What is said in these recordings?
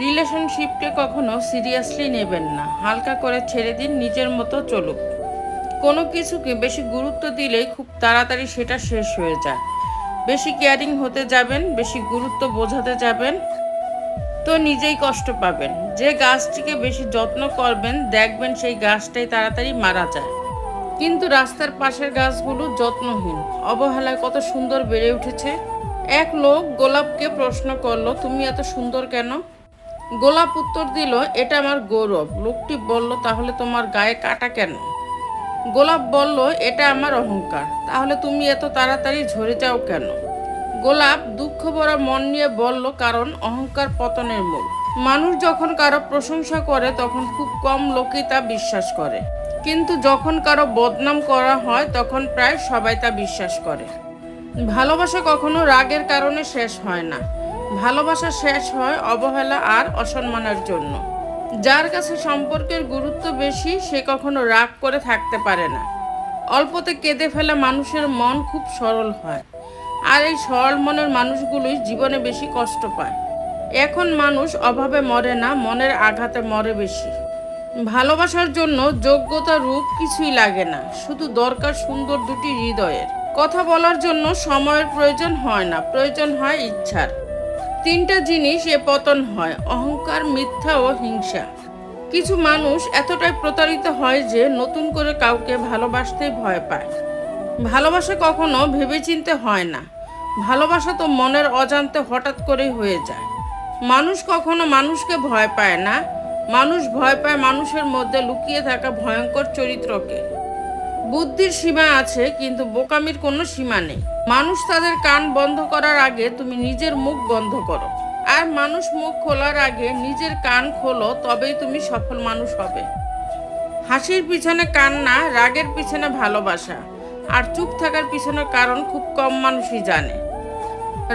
রিলেশনশিপকে কখনো সিরিয়াসলি নেবেন না, হালকা করে ছেড়ে দিন, নিজের মতো চলুক। কোনো কিছুকে বেশি গুরুত্ব দিলেই খুব তাড়াতাড়ি সেটা শেষ হয়ে যায়। বেশি কেয়ারিং হতে যাবেন, বেশি গুরুত্ব বোঝাতে যাবেন তো নিজেই কষ্ট পাবেন। যে গাছটিকে বেশি যত্ন করবেন দেখবেন সেই গাছটাই তাড়াতাড়ি মারা যায়। কিন্তু রাস্তার পাশের গাছগুলো যত্নহীন, অবহেলায় কত সুন্দর বেড়ে উঠেছে। এক লোক গোলাপকে প্রশ্ন করলো, তুমি এত সুন্দর কেন? গোলাপ উত্তর দিল, এটা আমার গৌরব। লোকটি বলল, তাহলে তোমার গায়ে কাটা কেন? গোলাপ বলল, এটা আমার অহংকার। তাহলে তুমি এত তাড়াতাড়ি ঝরে যাও কেন? গোলাপ দুঃখ ভরা মন নিয়ে বলল, কারণ অহংকার পতনের মূল। মানুষ যখন কারো প্রশংসা করে তখন খুব কম লোকই তা বিশ্বাস করে, কিন্তু যখন কারো বদনাম করা হয় তখন প্রায় সবাই তা বিশ্বাস করে। ভালোবাসা কখনো রাগের কারণে শেষ হয় না, ভালোবাসা শেষ হয় অবহেলা আর অসম্মানের জন্য। যার কাছে সম্পর্কের গুরুত্ব বেশি সে কখনো রাগ করে থাকতে পারে না। অল্পতে কেঁদে ফেলা মানুষের মন খুব সরল হয়, আর এই সরল মনের মানুষগুলোই জীবনে বেশি কষ্ট পায়। এখন মানুষ অভাবে মরে না, মনের আঘাতে মরে বেশি। ভালোবাসার জন্য যোগ্যতা রূপ কিছুই লাগে না, শুধু দরকার সুন্দর দুটি হৃদয়ের। কথা বলার জন্য সময়ের প্রয়োজন হয় না, প্রয়োজন হয় ইচ্ছার। তিনটা জিনিস এ পতন হয়: অহংকার, মিথ্যা ও হিংসা। কিছু মানুষ এতটাই প্রতারিত হয় যে নতুন করে কাউকে ভালোবাসতেই ভয় পায়। ভালোবাসা কখনো ভেবেচিন্তে হয় না, ভালোবাসা তো মনের অজান্তে হঠাৎ করেই হয়ে যায়। মানুষ কখনো মানুষকে ভয় পায় না, মানুষ ভয় পায় মানুষের মধ্যে লুকিয়ে থাকা ভয়ঙ্কর চরিত্রকে। বুদ্ধির সীমা আছে, কিন্তু বোকামির কোনো সীমা নেই। মানুষ তাদের কান বন্ধ করার আগে তুমি নিজের মুখ বন্ধ করো, আর মানুষ মুখ খোলার আগে নিজের কান খোলো, তবেই তুমি সফল মানুষ হবে। হাসির পিছনে কান্না, রাগের পিছনে ভালোবাসা, আর চুপ থাকার পিছনের কারণ খুব কম মানুষই জানে।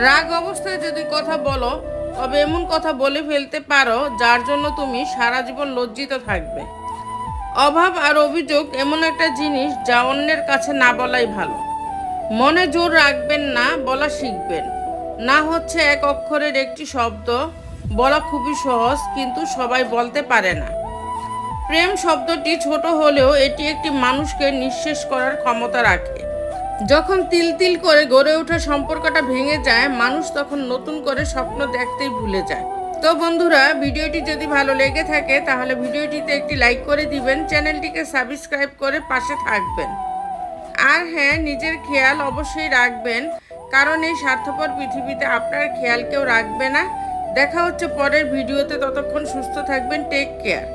রাগ অবস্থায় যদি কথা বলো, তবে এমন কথা বলে ফেলতে পারো যার জন্য তুমি সারা জীবন লজ্জিত থাকবে। অভাব আর অভিযোগ এমন একটা জিনিস যা অন্যের কাছে না বলাই ভালো। মনে জোর রাখবেন না, বলা শিখবেন। না হচ্ছে এক অক্ষরের একটি শব্দ, বলা খুবই সহজ, কিন্তু সবাই বলতে পারে না। প্রেম শব্দটি ছোট হলেও এটি একটি মানুষকে নিঃশেষ করার ক্ষমতা রাখে। যখন তিল তিল করে গড়ে ওঠা সম্পর্কটা ভেঙে যায়, মানুষ তখন নতুন করে স্বপ্ন দেখতেই ভুলে যায়। তো বন্ধুরা, ভিডিওটি যদি ভালো লেগে থাকে তাহলে ভিডিওটিতে একটি লাইক করে দিবেন, চ্যানেলটিকে সাবস্ক্রাইব করে পাশে থাকবেন। আর হ্যাঁ, নিজের খেয়াল অবশ্যই রাখবেন, কারণ এই স্বার্থপর পৃথিবীতে আপনার খেয়াল কেউ রাখবে না। দেখা হচ্ছে পরের ভিডিওতে, ততক্ষণ সুস্থ থাকবেন। Take care.